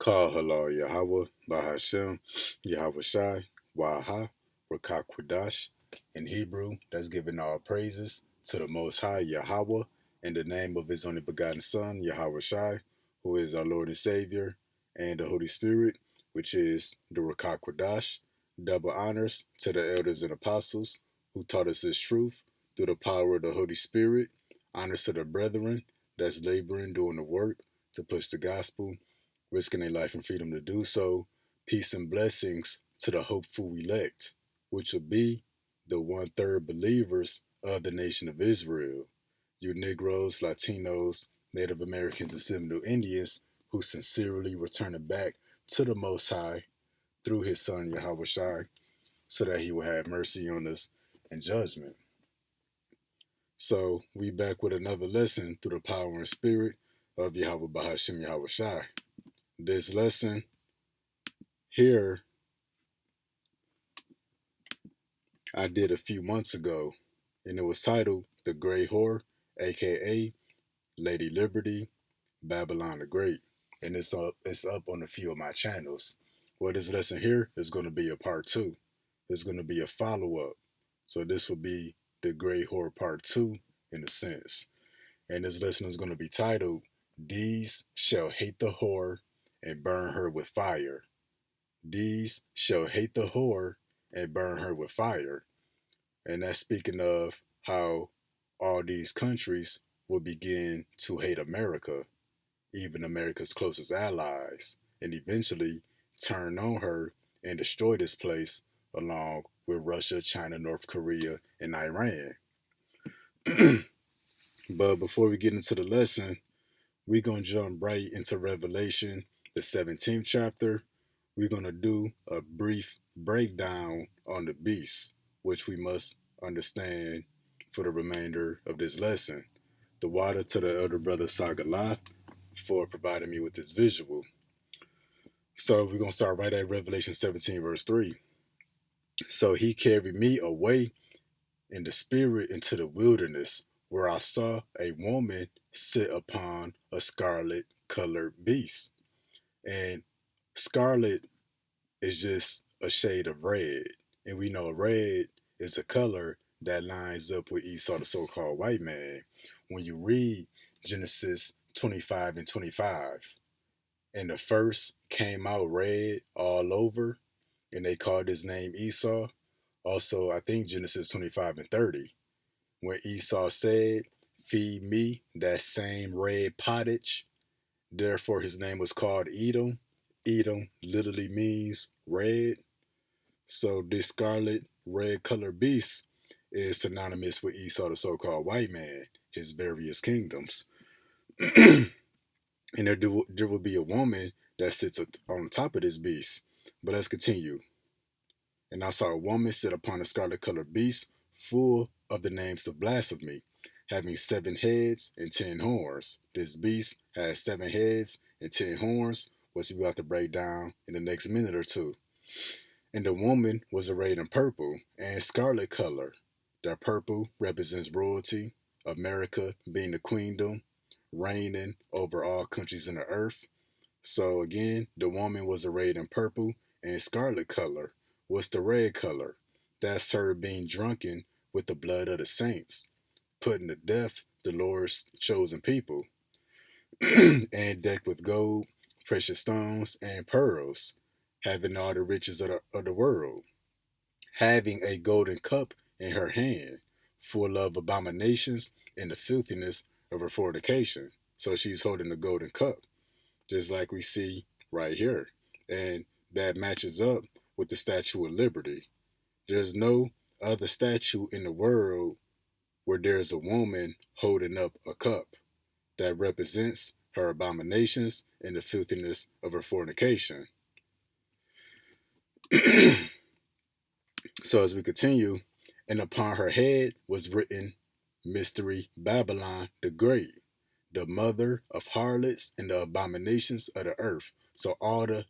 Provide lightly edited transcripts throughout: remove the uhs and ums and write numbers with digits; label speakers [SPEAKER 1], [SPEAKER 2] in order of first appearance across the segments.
[SPEAKER 1] Call halal Yahweh, Bahashem, Yahweh Shai, Waha, Rakakwadash. In Hebrew, that's giving all praises to the Most High Yahweh in the name of His only begotten Son, Yahweh Shai, who is our Lord and Savior, and the Holy Spirit, which is the Rakakwadash. Double honors to the elders and apostles who taught us this truth through the power of the Holy Spirit. Honors to the brethren that's laboring, doing the work to push the gospel, risking their life and freedom to do so. Peace and blessings to the hopeful elect, which will be the one-third believers of the nation of Israel. You Negroes, Latinos, Native Americans, and Seminole Indians who sincerely return it back to the Most High through His Son Yahweh Shai, so that He will have mercy on us and judgment. So we back with another lesson through the power and spirit of Yahweh Bahashim Yahweh Shai. This lesson here I did a few months ago, and it was titled The Great Whore, aka Lady Liberty, Babylon the Great. And it's up on a few of my channels. Well, this lesson here is going to be a part two. It's going to be a follow-up. So this will be The Great Whore Part 2 in a sense. And this lesson is going to be titled, These Shall Hate the Whore and Burn Her with Fire. These shall hate the whore and burn her with fire. And that's speaking of how all these countries will begin to hate America, even America's closest allies, and eventually turn on her and destroy this place along with Russia, China, North Korea, and Iran. But before we get into the lesson, we're going to jump right into Revelation, the 17th chapter. We're going to do a brief breakdown on the beast, which we must understand for the remainder of this lesson. The water to the elder brother Sagalah for providing me with this visual. So we're going to start right at Revelation 17, verse 3. So he carried me away in the spirit into the wilderness, where I saw a woman sit upon a scarlet colored beast. And scarlet is just a shade of red. And we know red is a color that lines up with Esau, the so-called white man. When you read Genesis 25 and 25, and the first came out red all over, and they called his name Esau. Also, I think Genesis 25 and 30, when Esau said, feed me that same red pottage. Therefore, his name was called Edom. Edom literally means red. So this scarlet red colored beast is synonymous with Esau, the so-called white man, his various kingdoms. And there will be a woman that sits on top of this beast. But let's continue. And I saw a woman sit upon a scarlet colored beast, full of the names of blasphemy, having 7 heads and 10 horns. This beast has 7 heads and 10 horns, which we have to break down in the next minute or two. And the woman was arrayed in purple and scarlet color. The purple represents royalty, America being the queendom, reigning over all countries in the earth. So again, the woman was arrayed in purple and scarlet color. What's the red color? That's her being drunken with the blood of the saints, putting to death the Lord's chosen people, and decked with gold, precious stones, and pearls, having all the riches of the world, having a golden cup in her hand, full of abominations and the filthiness of her fornication. So she's holding the golden cup, just like we see right here. And that matches up with the Statue of Liberty. There's no other statue in the world where there's a woman holding up a cup that represents her abominations and the filthiness of her fornication. So as we continue, and upon her head was written, Mystery Babylon the Great, the mother of harlots and the abominations of the earth. So all the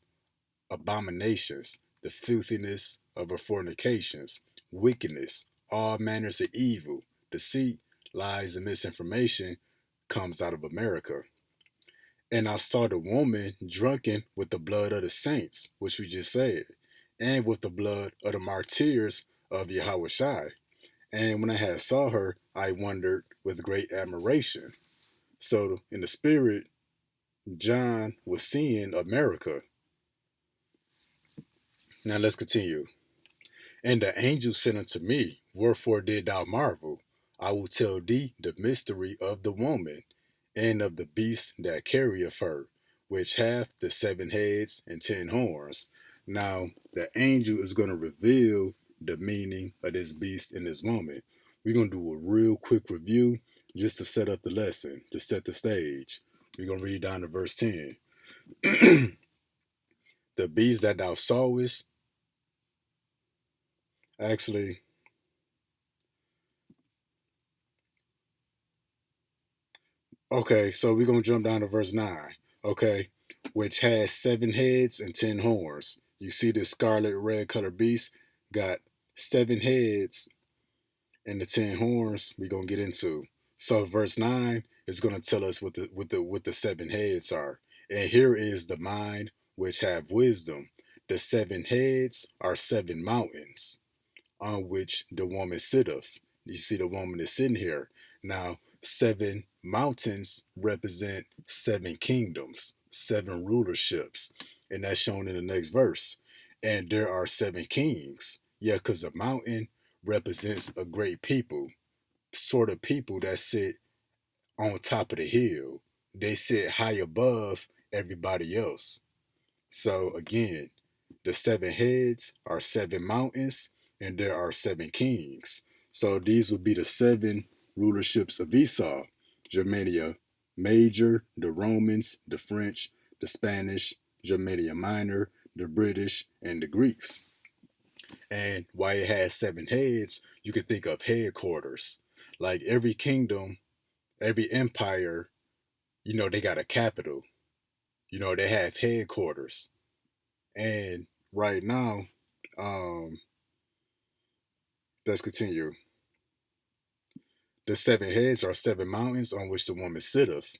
[SPEAKER 1] abominations, the filthiness of her fornications, wickedness, all manners of evil, deceit, lies, and misinformation comes out of America. And I saw the woman drunken with the blood of the saints, which we just said, and with the blood of the martyrs of Yahushua. And when I had saw her, I wondered with great admiration. So in the spirit, John was seeing America. Now let's continue. And the angel said unto me, wherefore did thou marvel? I will tell thee the mystery of the woman, and of the beast that carrieth her, which hath the 7 heads and 10 horns. Now, the angel is going to reveal the meaning of this beast and this woman. We're going to do a real quick review just to set up the lesson, to set the stage. We're going to read down to verse 10. The beast that thou sawest, actually, okay, so we're going to jump down to verse 9. Okay, which has 7 heads and 10 horns. You see this scarlet red colored beast got 7 heads and the 10 horns we're going to get into. So verse 9 is going to tell us what the 7 heads are. And here is the mind which have wisdom. The 7 heads are 7 mountains on which the woman sitteth. You see the woman is sitting here. Now, 7 mountains represent 7 kingdoms, 7 rulerships. And that's shown in the next verse. And there are 7 kings. Yeah, because a mountain represents a great people, sort of people that sit on top of the hill. They sit high above everybody else. So again, the 7 heads are 7 mountains, and there are 7 kings. So these would be the 7 rulerships of Esau: Germania Major, the Romans, the French, the Spanish, Germania Minor, the British, and the Greeks. And why it has 7 heads, you could think of headquarters. Like every kingdom, every empire, they got a capital. They have headquarters. And right now, um, let's continue. The 7 heads are 7 mountains on which the woman sitteth.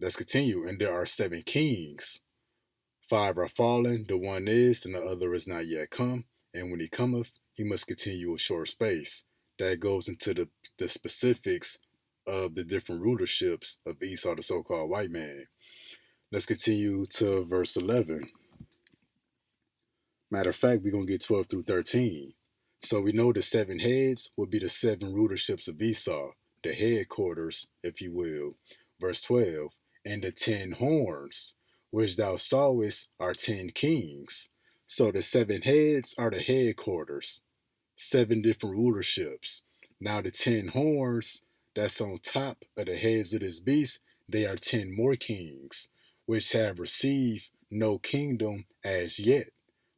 [SPEAKER 1] Let's continue. And there are 7 kings. 5 are fallen, the one is, and the other is not yet come. And when he cometh, he must continue a short space. That goes into the specifics of the different rulerships of Esau, the so-called white man. Let's continue to verse 11. Matter of fact, we're going to get 12 through 13. So we know the 7 heads will be the 7 rulerships of Esau, the headquarters, if you will. Verse 12, and the 10 horns, which thou sawest, are 10 kings. So the 7 heads are the headquarters, 7 different rulerships. Now the 10 horns that's on top of the heads of this beast, they are 10 more kings, which have received no kingdom as yet,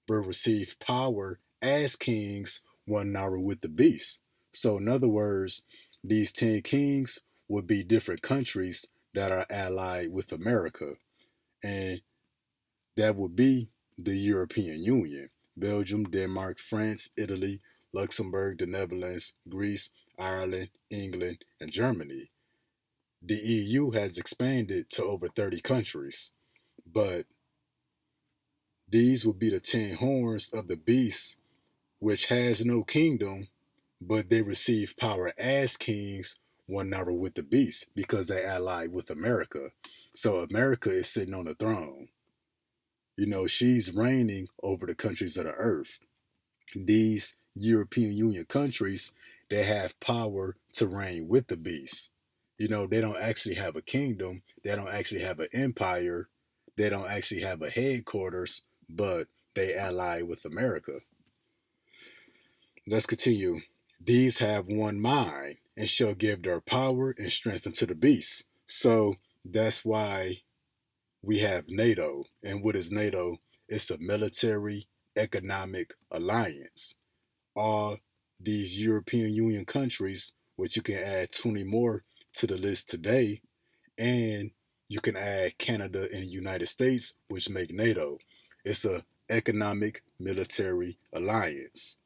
[SPEAKER 1] but receive power as kings 1 hour with the beast. So in other words, these 10 kings would be different countries that are allied with America. And that would be the European Union: Belgium, Denmark, France, Italy, Luxembourg, the Netherlands, Greece, Ireland, England, and Germany. The EU has expanded to over 30 countries, but these would be the 10 horns of the beast, which has no kingdom, but they receive power as kings 1 hour with the beast because they allied with America. So America is sitting on the throne. She's reigning over the countries of the earth. These European Union countries, they have power to reign with the beast. They don't actually have a kingdom. They don't actually have an empire. They don't actually have a headquarters, but they ally with America. Let's continue. These have one mind and shall give their power and strength unto the beast. So that's why we have NATO. And what is NATO? It's a military economic alliance. All these European Union countries, which you can add 20 more to the list today, and you can add Canada and the United States, which make NATO. It's a economic military alliance.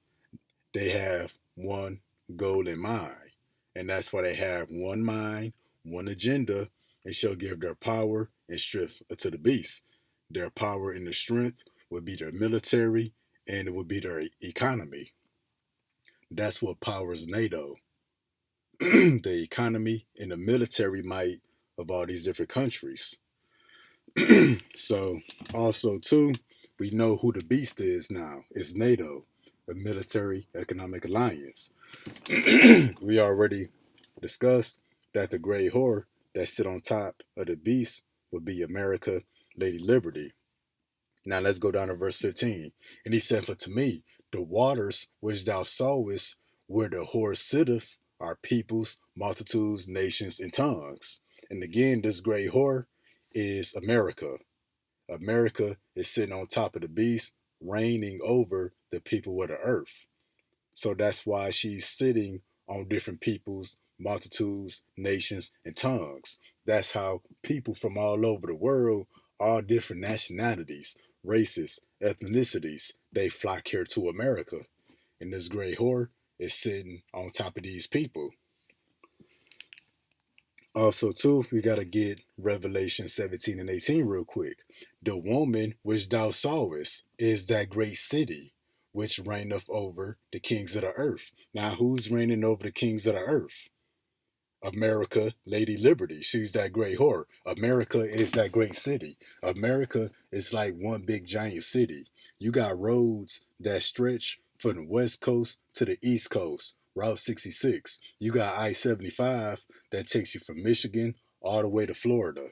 [SPEAKER 1] They have one goal in mind, and that's why they have one mind, one agenda, and shall give their power and strength to the beast. Their power and their strength would be their military and it would be their economy. That's what powers NATO. The economy and the military might of all these different countries. So also too, we know who the beast is now. It's NATO, a military economic alliance. We already discussed that the gray whore that sit on top of the beast would be America, Lady Liberty. Now let's go down to verse 15. And he said, for to me, the waters which thou sawest where the whore sitteth are peoples, multitudes, nations, and tongues. And again, this gray whore is America. America is sitting on top of the beast, reigning over the people of the earth. So that's why she's sitting on different peoples, multitudes, nations, and tongues. That's how people from all over the world, all different nationalities, races, ethnicities, they flock here to America. And this gray whore is sitting on top of these people. Also, too, we got to get Revelation 17 and 18 real quick. The woman which thou sawest is that great city which reigneth over the kings of the earth. Now, who's reigning over the kings of the earth? America, Lady Liberty. She's that great whore. America is that great city. America is like one big giant city. You got roads that stretch from the west coast to the east coast. Route 66. You got I-75 that takes you from Michigan all the way to Florida.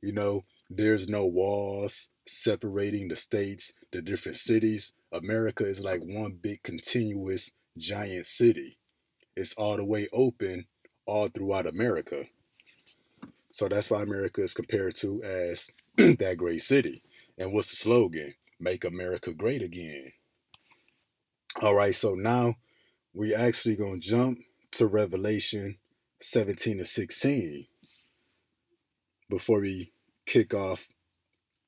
[SPEAKER 1] You know, there's no walls separating the states, the different cities. America is like one big continuous giant city. It's all the way open all throughout America. So that's why America is compared to as that great city. And what's the slogan? Make America great again. All right, so now we actually gonna jump to Revelation 17 to 16 before we kick off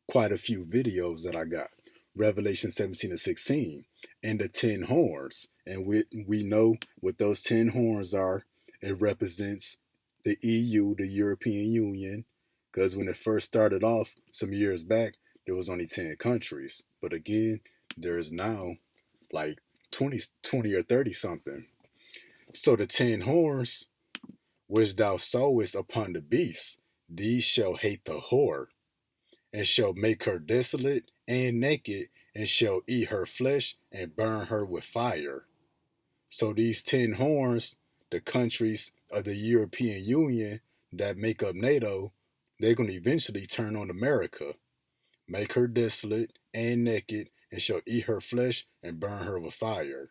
[SPEAKER 1] quite a few videos that I got. Revelation 17 to 16 and the 10 horns. And we know what those 10 horns are. It represents the EU, the European Union, because when it first started off some years back, there was only 10 countries. But again, there's now like 20 or 30 something. So the 10 horns which thou sawest upon the beast, these shall hate the whore, and shall make her desolate and naked, and shall eat her flesh and burn her with fire. So these 10 horns, the countries of the European Union that make up NATO, they're going to eventually turn on America, make her desolate and naked, and shall eat her flesh and burn her with fire.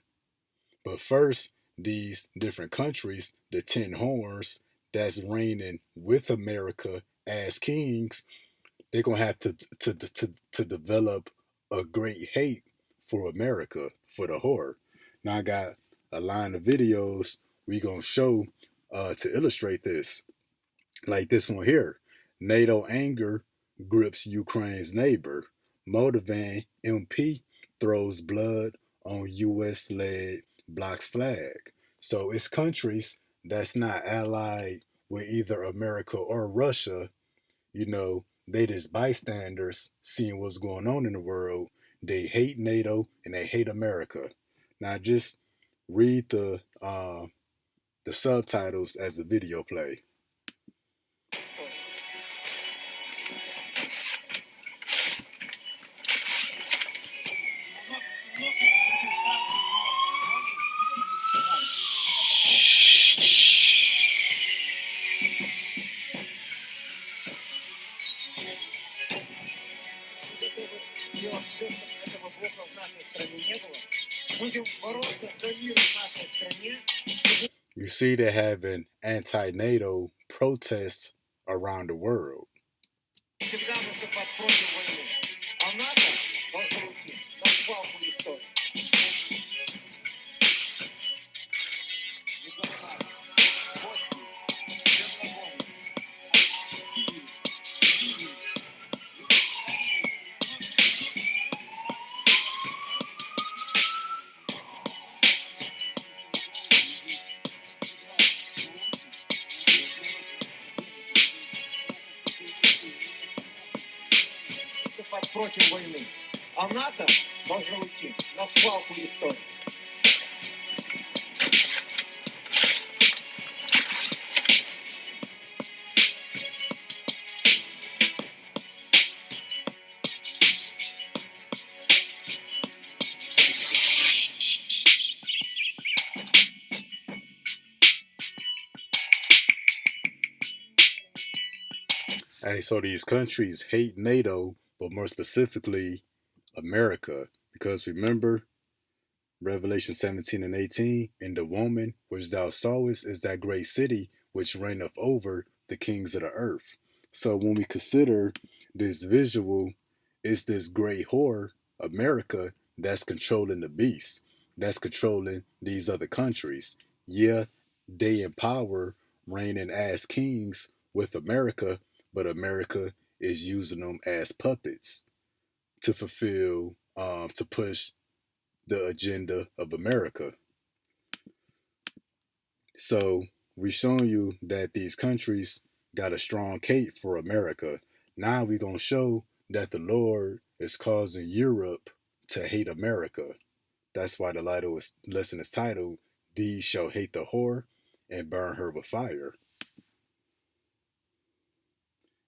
[SPEAKER 1] But first, these different countries, the 10 horns that's reigning with America as kings, they're gonna have to develop a great hate for America, for the whore. Now I got a line of videos we gonna show to illustrate this. Like this one here. NATO anger grips Ukraine's neighbor. Moldovan MP throws blood on US led bloc's flag. So it's countries that's not allied with either America or Russia, you know, they just bystanders seeing what's going on in the world. They hate NATO and they hate America. Now just read the subtitles as the video play. You see, they're having anti-NATO protests around the world.
[SPEAKER 2] выступать против войны. А НАТО должно уйти на свалку истории.
[SPEAKER 1] Hey, so these countries hate NATO, but more specifically America, because remember Revelation 17 and 18, and the woman which thou sawest is that great city which reigneth over the kings of the earth. So when we consider this visual, it's this great whore, America, that's controlling the beast, that's controlling these other countries. Yeah, they in power, reigning as kings with America, but America is using them as puppets to fulfill, to push the agenda of America. So we showing you that these countries got a strong hate for America. Now we gonna show that the Lord is causing Europe to hate America. That's why the lesson is titled, These shall hate the whore and burn her with fire.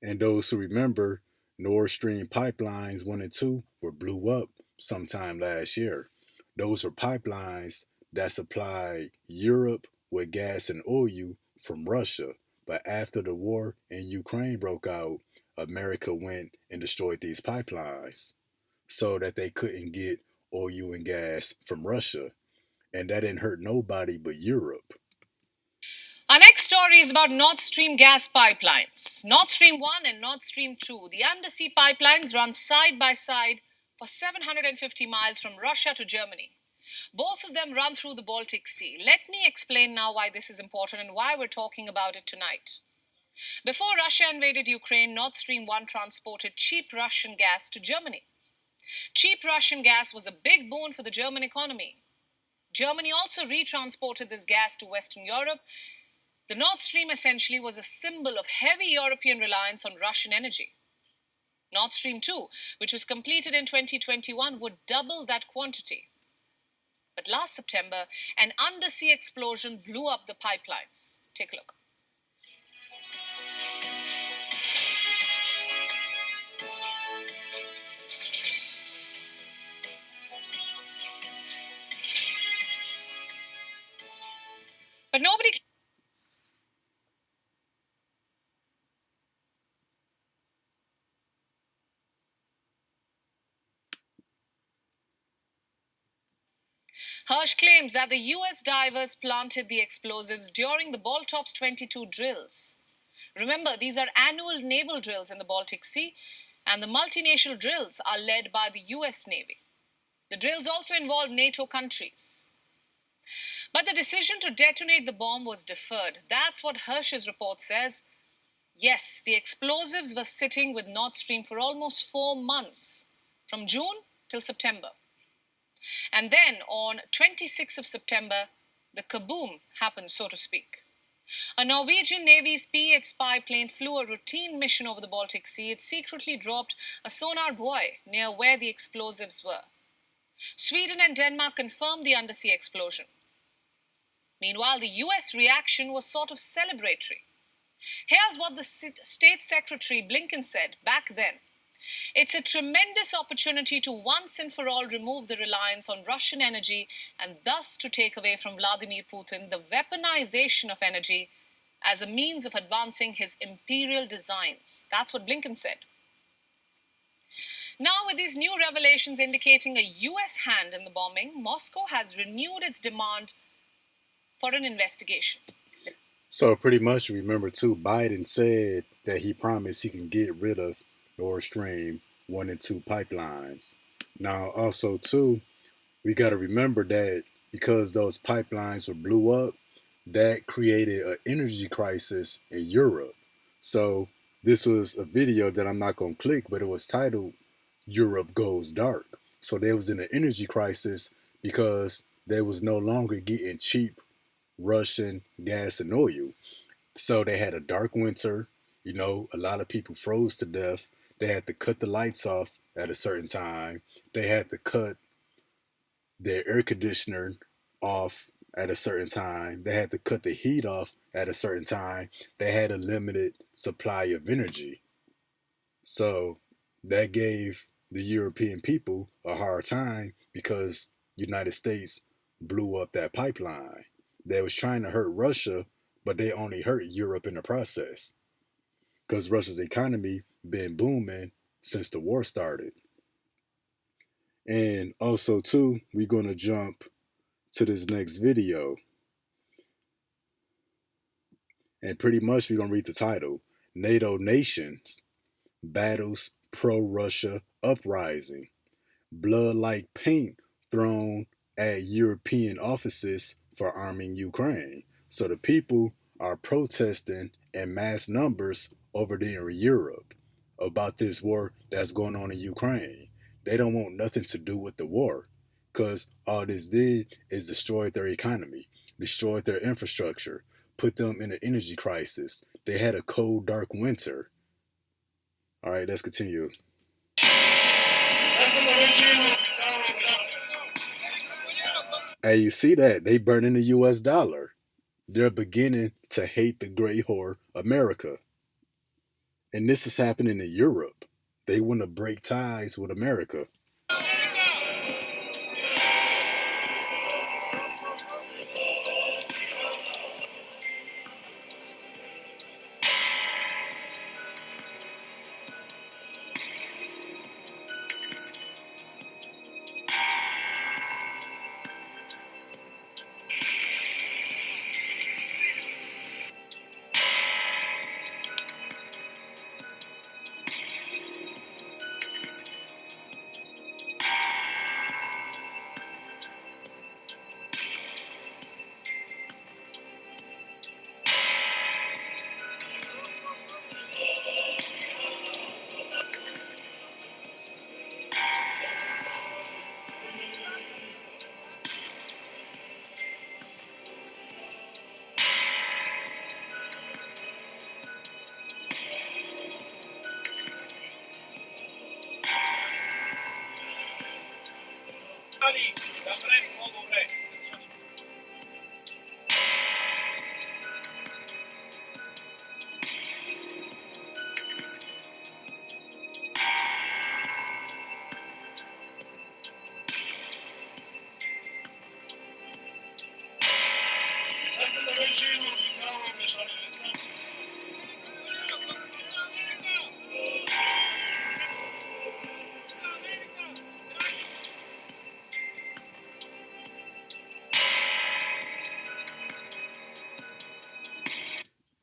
[SPEAKER 1] And those who remember, Nord Stream pipelines 1 and 2 were blew up sometime last year. Those were pipelines that supplied Europe with gas and oil from Russia. But after the war in Ukraine broke out, America went and destroyed these pipelines so that they couldn't get oil and gas from Russia. And that didn't hurt nobody but Europe.
[SPEAKER 3] Our next story is about Nord Stream gas pipelines. Nord Stream 1 and Nord Stream 2, the undersea pipelines run side by side for 750 miles from Russia to Germany. Both of them run through the Baltic Sea. Let me explain now why this is important and why we're talking about it tonight. Before Russia invaded Ukraine, Nord Stream 1 transported cheap Russian gas to Germany. Cheap Russian gas was a big boon for the German economy. Germany also retransported this gas to Western Europe. The Nord Stream essentially was a symbol of heavy European reliance on Russian energy. Nord Stream 2, which was completed in 2021, would double that quantity. But last September, an undersea explosion blew up the pipelines. Take a look. But nobody... Hirsch claims that the US divers planted the explosives during the Baltops 22 drills. Remember, these are annual naval drills in the Baltic Sea, and the multinational drills are led by the US Navy. The drills also involve NATO countries. But the decision to detonate the bomb was deferred. That's what Hirsch's report says. Yes, the explosives were sitting with Nord Stream for almost 4 months, from June till September. And then on 26th of September, the kaboom happened, so to speak. A Norwegian Navy's P-8 spy plane flew a routine mission over the Baltic Sea. It secretly dropped a sonar buoy near where the explosives were. Sweden and Denmark confirmed the undersea explosion. Meanwhile, the US reaction was sort of celebratory. Here's what the State Secretary Blinken said back then. It's a tremendous opportunity to once and for all remove the reliance on Russian energy and thus to take away from Vladimir Putin the weaponization of energy as a means of advancing his imperial designs. That's what Blinken said. Now, with these new revelations indicating a US hand in the bombing, Moscow has renewed its demand for an investigation.
[SPEAKER 1] So pretty much, remember too, Biden said that he promised he can get rid of Nord Stream 1 and 2 pipelines. Now, also too, we got to remember that because those pipelines were blew up, that created an energy crisis in Europe. So this was a video that I'm not going to click, but it was titled Europe Goes Dark. So they was in an energy crisis because they was no longer getting cheap Russian gas and oil. So they had a dark winter. A lot of people froze to death. They had to cut the lights off at a certain time. They had to cut their air conditioner off at a certain time. They had to cut the heat off at a certain time. They had a limited supply of energy. So that gave the European people a hard time because United States blew up that pipeline. They was trying to hurt Russia, but they only hurt Europe in the process because Russia's economy been booming since the war started. And also too, we're gonna jump to this next video, and pretty much we're gonna read the title: NATO nations battles pro-Russia uprising. Blood like paint thrown at European offices for arming Ukraine. So the people are protesting in mass numbers over there in Europe about this war that's going on in Ukraine. They don't want nothing to do with the war because all this did is destroy their economy, destroyed their infrastructure, put them in an energy crisis. They had a cold, dark winter. All right, let's continue. And you see that they burning the US dollar. They're beginning to hate the great whore America. And this is happening in Europe. They want to break ties with America.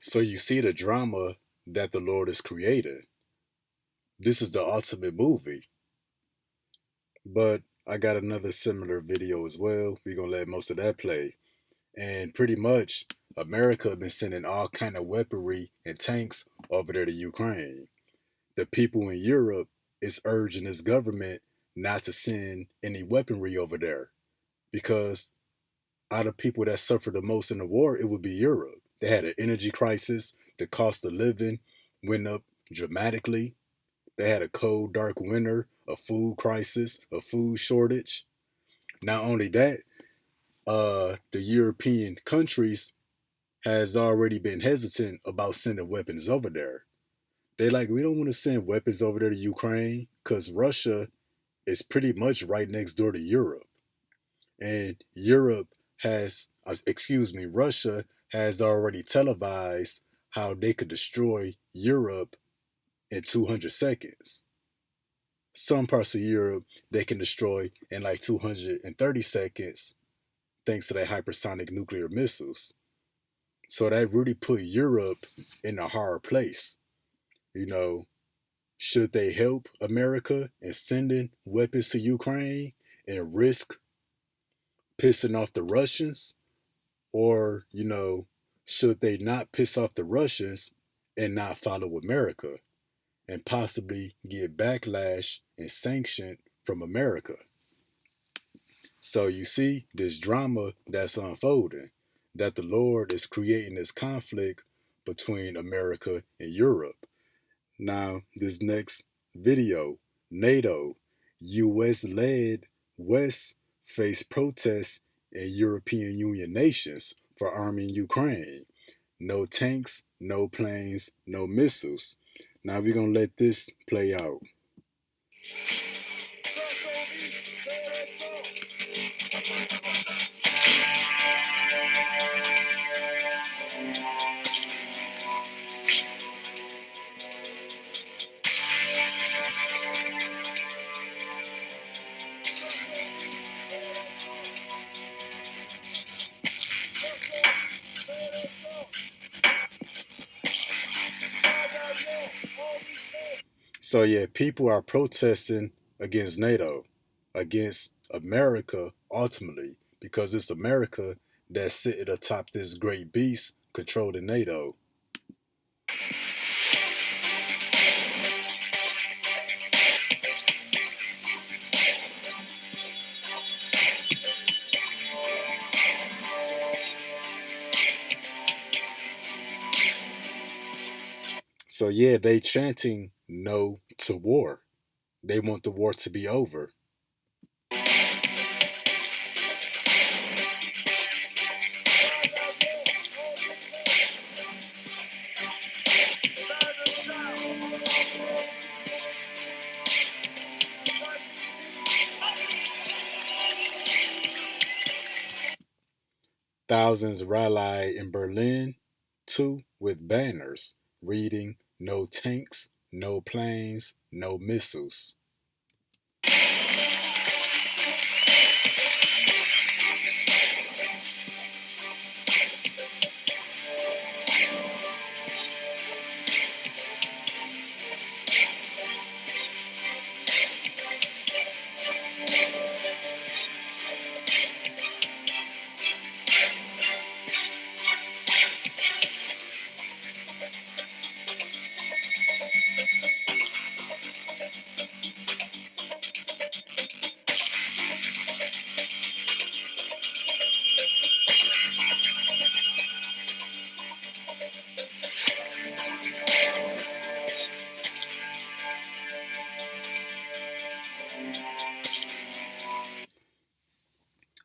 [SPEAKER 1] So you see the drama that the Lord has created. This is the ultimate movie. But I got another similar video as well. We're gonna let most of that play. And pretty much America been sending all kind of weaponry and tanks over there to Ukraine. The people in Europe is urging this government not to send any weaponry over there because out of people that suffered the most in the war, it would be Europe. They had an energy crisis. The cost of living went up dramatically. They had a cold, dark winter, a food crisis, a food shortage. Not only that, the European countries has already been hesitant about sending weapons over there. They like, we don't want to send weapons over there to Ukraine because Russia is pretty much right next door to Europe. And Russia has already televised how they could destroy Europe in 200 seconds. Some parts of Europe they can destroy in like 230 seconds thanks to their hypersonic nuclear missiles. So that really put Europe in a hard place. You know, should they help America in sending weapons to Ukraine and risk pissing off the Russians? Or, should they not piss off the Russians and not follow America and possibly get backlash and sanction from America? So you see this drama that's unfolding, that the Lord is creating this conflict between America and Europe. Now, this next video, NATO, US-led West face protests in European Union nations for arming Ukraine. No tanks, no planes, no missiles. Now we're going to let this play out. So yeah, people are protesting against NATO, against America ultimately, because it's America that's sitting atop this great beast controlling NATO. So yeah, they chanting no to war. They want the war to be over. Thousands rallied in Berlin, too, with banners reading no tanks, no planes, no missiles.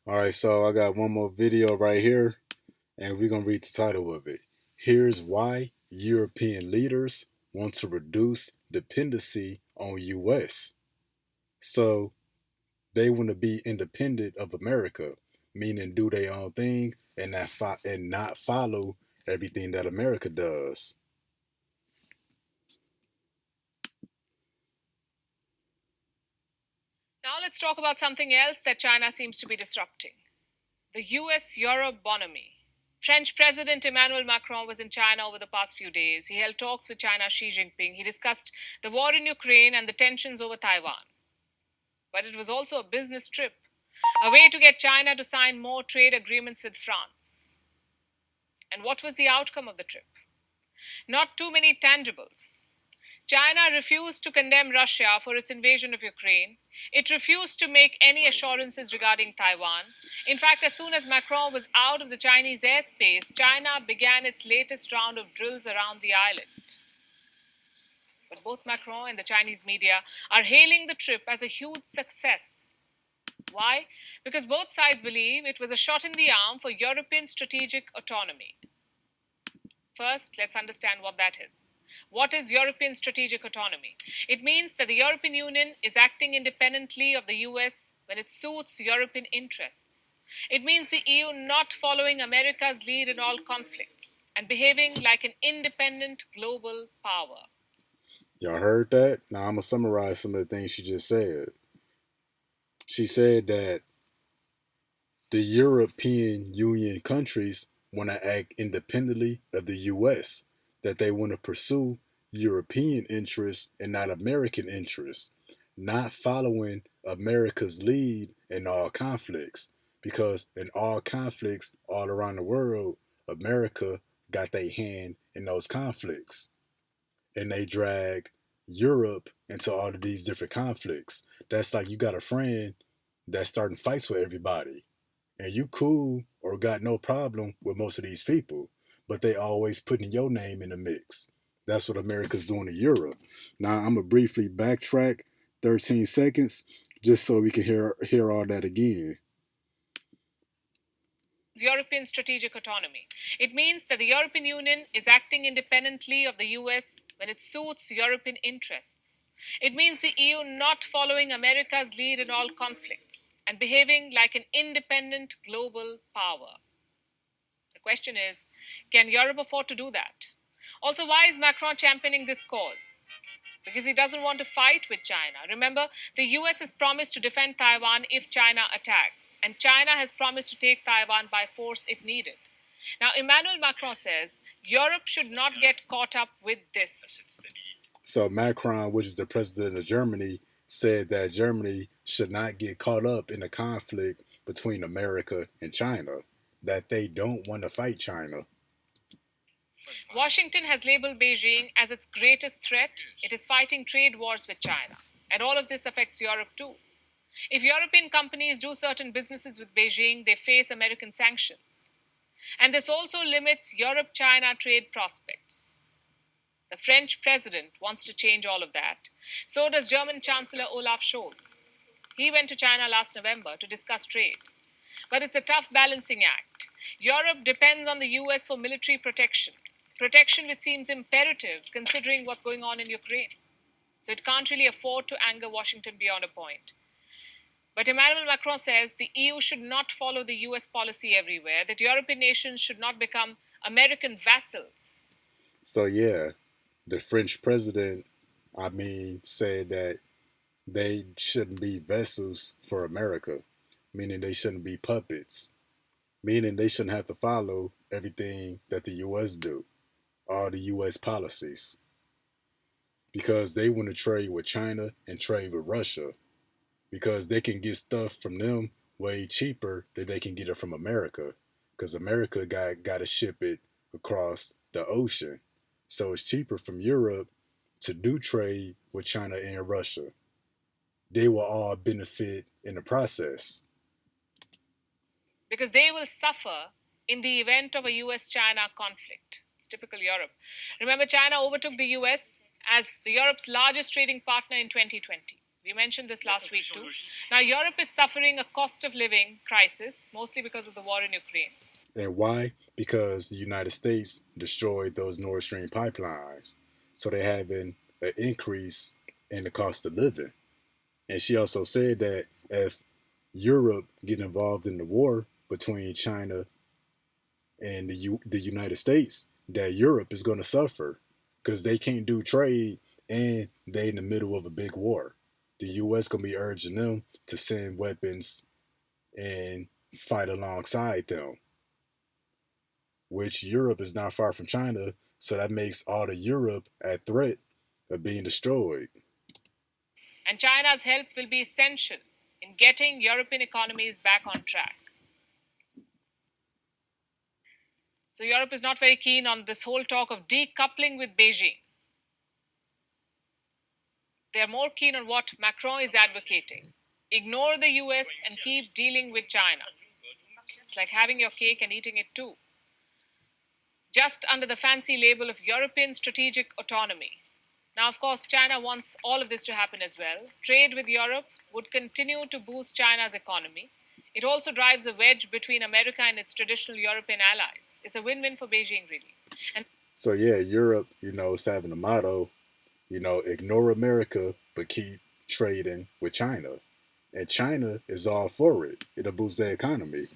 [SPEAKER 1] All right, so I got one more video right here, and we're going to read the title of it. Here's why European leaders want to reduce dependency on US. So they want to be independent of America, meaning do their own thing and not follow everything that America does.
[SPEAKER 3] Now let's talk about something else that China seems to be disrupting: the US-Europe bonhomie. French President Emmanuel Macron was in China over the past few days. He held talks with China's Xi Jinping. He discussed the war in Ukraine and the tensions over Taiwan. But it was also a business trip, a way to get China to sign more trade agreements with France. And what was the outcome of the trip? Not too many tangibles. China refused to condemn Russia for its invasion of Ukraine. It refused to make any assurances regarding Taiwan. In fact, as soon as Macron was out of the Chinese airspace, China began its latest round of drills around the island. But both Macron and the Chinese media are hailing the trip as a huge success. Why? Because both sides believe it was a shot in the arm for European strategic autonomy. First, let's understand what that is. What is European strategic autonomy? It means that the European Union is acting independently of the US when it suits European interests. It means the EU not following America's lead in all conflicts and behaving like an independent global power.
[SPEAKER 1] Y'all heard that? Now I'm going to summarize some of the things she just said. She said that the European Union countries want to act independently of the US, that they want to pursue European interests and not American interests, not following America's lead in all conflicts. Because in all conflicts all around the world, America got their hand in those conflicts. And they drag Europe into all of these different conflicts. That's like you got a friend that's starting fights with everybody. And you cool or got no problem with most of these people, but they always putting your name in the mix. That's what America's doing to Europe. Now I'm gonna briefly backtrack 13 seconds just so we can hear all that again.
[SPEAKER 3] European strategic autonomy. It means that the European Union is acting independently of the US when it suits European interests. It means the EU not following America's lead in all conflicts and behaving like an independent global power. The question is, can Europe afford to do that? Also, why is Macron championing this cause? Because he doesn't want to fight with China. Remember, the US has promised to defend Taiwan if China attacks, and China has promised to take Taiwan by force if needed. Now, Emmanuel Macron says Europe should not get caught up with this.
[SPEAKER 1] So Macron, which is the president of Germany, said that Germany should not get caught up in the conflict between America and China, that they don't want to fight China.
[SPEAKER 3] Washington has labeled Beijing as its greatest threat. It is fighting trade wars with China. And all of this affects Europe too. If European companies do certain businesses with Beijing, they face American sanctions. And this also limits Europe China trade prospects. The French president wants to change all of that. So does German Chancellor Olaf Scholz. He went to China last November to discuss trade. But it's a tough balancing act. Europe depends on the US for military protection. Protection which seems imperative considering what's going on in Ukraine. So it can't really afford to anger Washington beyond a point. But Emmanuel Macron says the EU should not follow the US policy everywhere, that European nations should not become American vassals.
[SPEAKER 1] So yeah, the French president, said that they shouldn't be vessels for America, meaning they shouldn't be puppets, meaning they shouldn't have to follow everything that the US do, all the US policies, because they want to trade with China and trade with Russia, because they can get stuff from them way cheaper than they can get it from America, because America got to ship it across the ocean. So it's cheaper from Europe to do trade with China and Russia. They will all benefit in the process.
[SPEAKER 3] Because they will suffer in the event of a US-China conflict. It's typical Europe. Remember, China overtook the US as Europe's largest trading partner in 2020. We mentioned this last week too. Now, Europe is suffering a cost of living crisis, mostly because of the war in Ukraine.
[SPEAKER 1] And why? Because the United States destroyed those Nord Stream pipelines. So they're having an increase in the cost of living. And she also said that if Europe get involved in the war between China and the United States, that Europe is going to suffer because they can't do trade and they in the middle of a big war. The U.S. going to be urging them to send weapons and fight alongside them, which Europe is not far from China, so that makes all of Europe at threat of being destroyed.
[SPEAKER 3] And China's help will be essential in getting European economies back on track. So Europe is not very keen on this whole talk of decoupling with Beijing. They are more keen on what Macron is advocating. Ignore the US and keep dealing with China. It's like having your cake and eating it too. Just under the fancy label of European strategic autonomy. Now, of course, China wants all of this to happen as well. Trade with Europe would continue to boost China's economy. It also drives a wedge between America and its traditional European allies. It's a win-win for Beijing, really. And
[SPEAKER 1] so yeah, Europe, is having a motto, ignore America, but keep trading with China. And China is all for it. It'll boost their economy.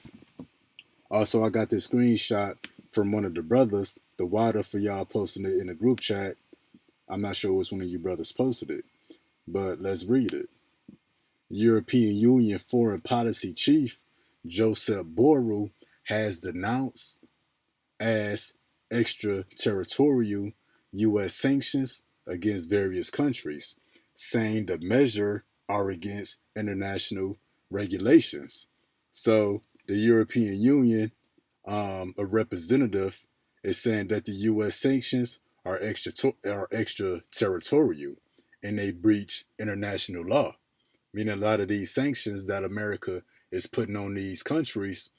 [SPEAKER 1] Also, I got this screenshot from one of the brothers, the water for y'all posting it in the group chat. I'm not sure which one of you brothers posted it, but let's read it. European Union Foreign Policy Chief Josep Borrell has denounced as extraterritorial U.S. sanctions against various countries, saying the measure are against international regulations. So the European Union, a representative, is saying that the U.S. sanctions are extraterritorial and they breach international law. Meaning a lot of these sanctions that America is putting on these countries,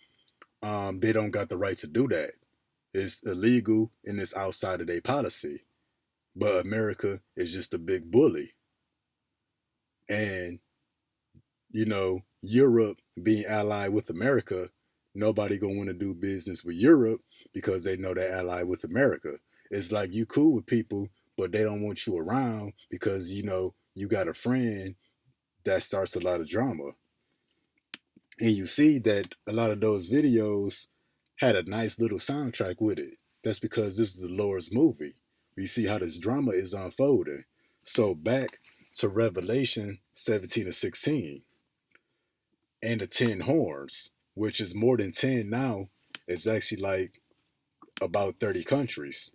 [SPEAKER 1] they don't got the right to do that. It's illegal and it's outside of their policy. But America is just a big bully. And, Europe being allied with America, nobody gonna want to do business with Europe because they know they're allied with America. It's like you cool with people, but they don't want you around because you got a friend that starts a lot of drama. And you see that a lot of those videos had a nice little soundtrack with it. That's because this is the Lord's movie. We see how this drama is unfolding. So back to Revelation 17 and 16. And the 10 horns, which is more than 10 now. It's actually like about 30 countries.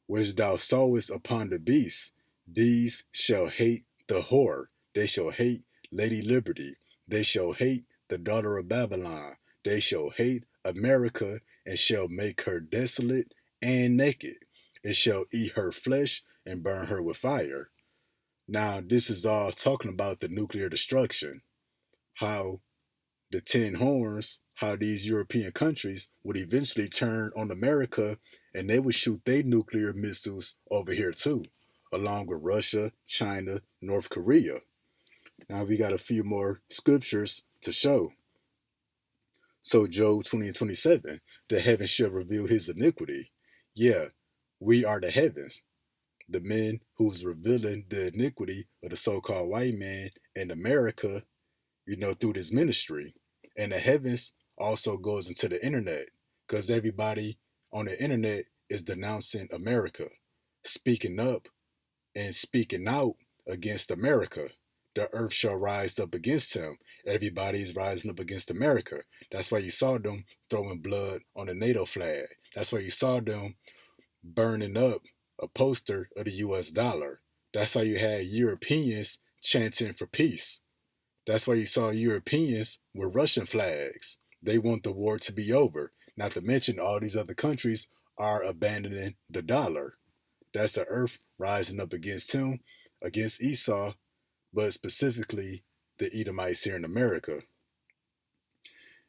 [SPEAKER 1] Which thou sawest upon the beast, these shall hate the whore. They shall hate Lady Liberty. They shall hate the daughter of Babylon. They shall hate America and shall make her desolate and naked. It shall eat her flesh and burn her with fire. Now, this is all talking about the nuclear destruction. How the 10 horns, how these European countries would eventually turn on America and they would shoot their nuclear missiles over here too, along with Russia, China, North Korea. Now we got a few more scriptures to show. So Job 20 and 27, the heavens shall reveal his iniquity. Yeah, we are the heavens. The men who's revealing the iniquity of the so-called white man in America, through this ministry. And the heavens also goes into the internet because everybody on the internet is denouncing America, speaking up and speaking out against America. The earth shall rise up against him. Everybody is rising up against America. That's why you saw them throwing blood on the NATO flag. That's why you saw them burning up a poster of the US dollar. That's why you had Europeans chanting for peace. That's why you saw Europeans with Russian flags. They want the war to be over. Not to mention all these other countries are abandoning the dollar. That's the earth rising up against him, against Esau, but specifically the Edomites here in America.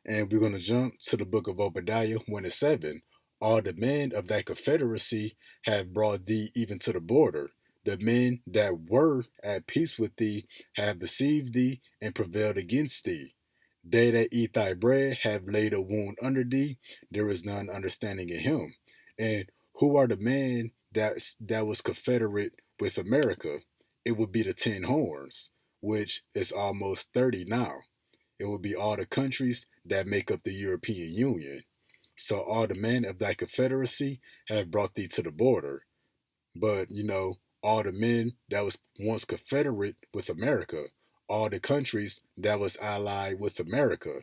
[SPEAKER 1] And we're going to jump to the book of Obadiah 1 and 7. All the men of that confederacy have brought thee even to the border. The men that were at peace with thee have deceived thee and prevailed against thee. They that eat thy bread have laid a wound under thee. There is none understanding in him. And who are the men that was confederate with America? It would be the 10 horns, which is almost 30 now. It would be all the countries that make up the European Union. So all the men of thy confederacy have brought thee to the border. But, all the men that was once confederate with America, all the countries that was allied with America,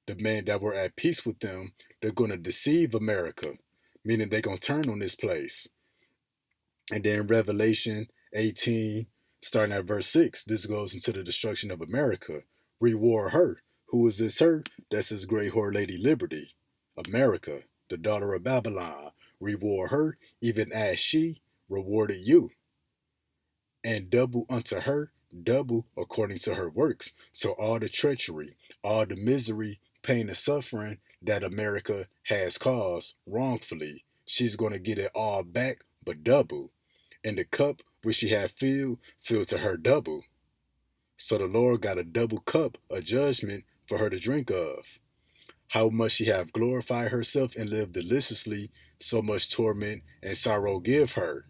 [SPEAKER 1] the men that were at peace with them, they're going to deceive America, meaning they're going to turn on this place. And then Revelation 18, starting at verse 6, this goes into the destruction of America. Reward her. Who is this her? That's his great whore Lady Liberty. America, the daughter of Babylon. Reward her, even as she rewarded you. And double unto her, double according to her works. So all the treachery, all the misery, pain, and suffering that America has caused wrongfully, she's going to get it all back, but double. And the cup which she had filled to her double. So the Lord got a double cup of judgment for her to drink of. How much she have glorified herself and lived deliciously, so much torment and sorrow give her.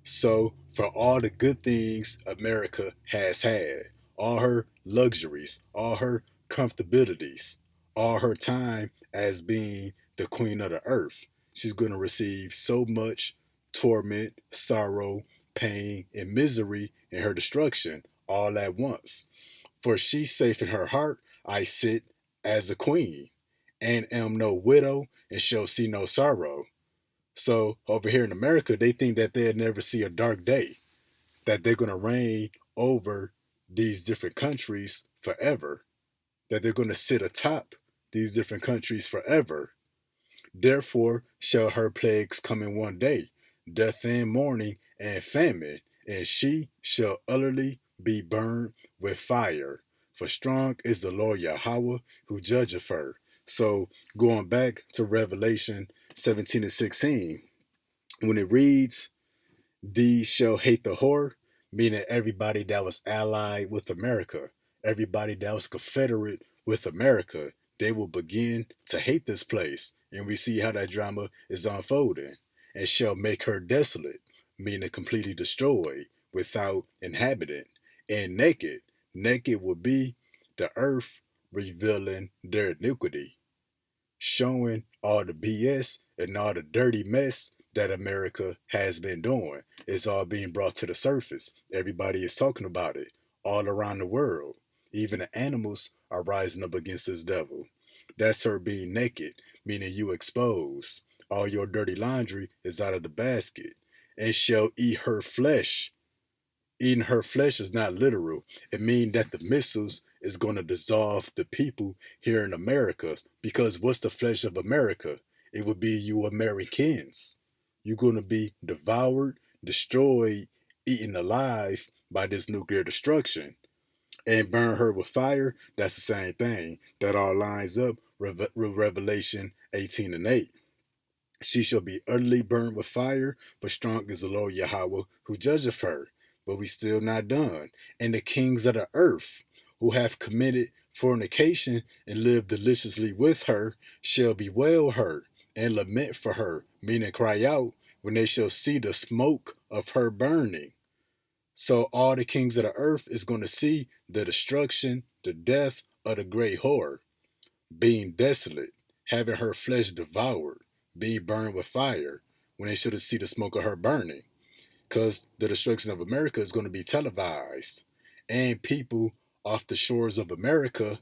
[SPEAKER 1] So, for all the good things America has had, all her luxuries, all her comfortabilities, all her time as being the queen of the earth, she's going to receive so much torment, sorrow, pain, and misery in her destruction all at once. For she saith in her heart, I sit as a queen, and am no widow, and shall see no sorrow. So over here in America, they think that they'll never see a dark day, that they're going to reign over these different countries forever, that they're going to sit atop these different countries forever. Therefore shall her plagues come in one day, death and mourning and famine, and she shall utterly be burned with fire. For strong is the Lord Yahweh who judgeth her. So going back to Revelation 17 and 16, when it reads, these shall hate the whore, meaning everybody that was allied with America, everybody that was confederate with America, they will begin to hate this place. And we see how that drama is unfolding. And shall make her desolate, meaning completely destroyed, without inhabitant, and naked. Naked will be the earth revealing their iniquity, showing all the BS and all the dirty mess that America has been doing. It's all being brought to the surface. Everybody is talking about it all around the world. Even the animals are rising up against this devil. That's her being naked, meaning you exposed. All your dirty laundry is out of the basket, and shall eat her flesh. Eating her flesh is not literal. It means that the missiles is going to dissolve the people here in America. Because what's the flesh of America? It would be you Americans. You're going to be devoured, destroyed, eaten alive by this nuclear destruction. And burn her with fire, that's the same thing. That all lines up with Revelation 18 and 8. She shall be utterly burned with fire, for strong is the Lord Yahweh who judgeth her. But we still not done. And the kings of the earth, who have committed fornication and lived deliciously with her, shall bewail her and lament for her, meaning cry out when they shall see the smoke of her burning. So all the kings of the earth is going to see the destruction, the death of the great whore, being desolate, having her flesh devoured, being burned with fire, when they should see the smoke of her burning. Because the destruction of America is going to be televised. And people off the shores of America,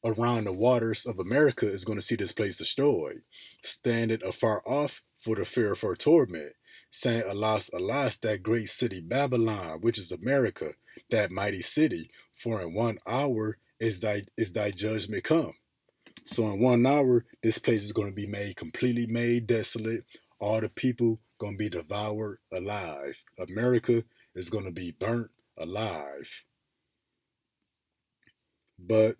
[SPEAKER 1] around the waters of America, is going to see this place destroyed, standing afar off for the fear of her torment, saying, Alas, alas, that great city Babylon, which is America, that mighty city, for in 1 hour is thy judgment come. So in 1 hour, this place is going to be made completely made desolate. All the people going to be devoured alive. America is going to be burnt alive. But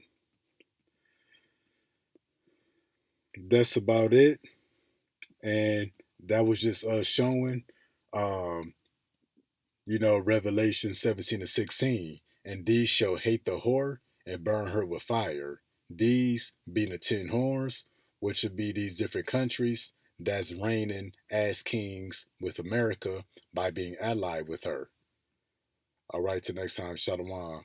[SPEAKER 1] that's about it. And that was just us showing, Revelation 17 and 16. And these shall hate the whore and burn her with fire. These being the 10 horns, which would be these different countries that's reigning as kings with America by being allied with her. All right, till next time, Shalom.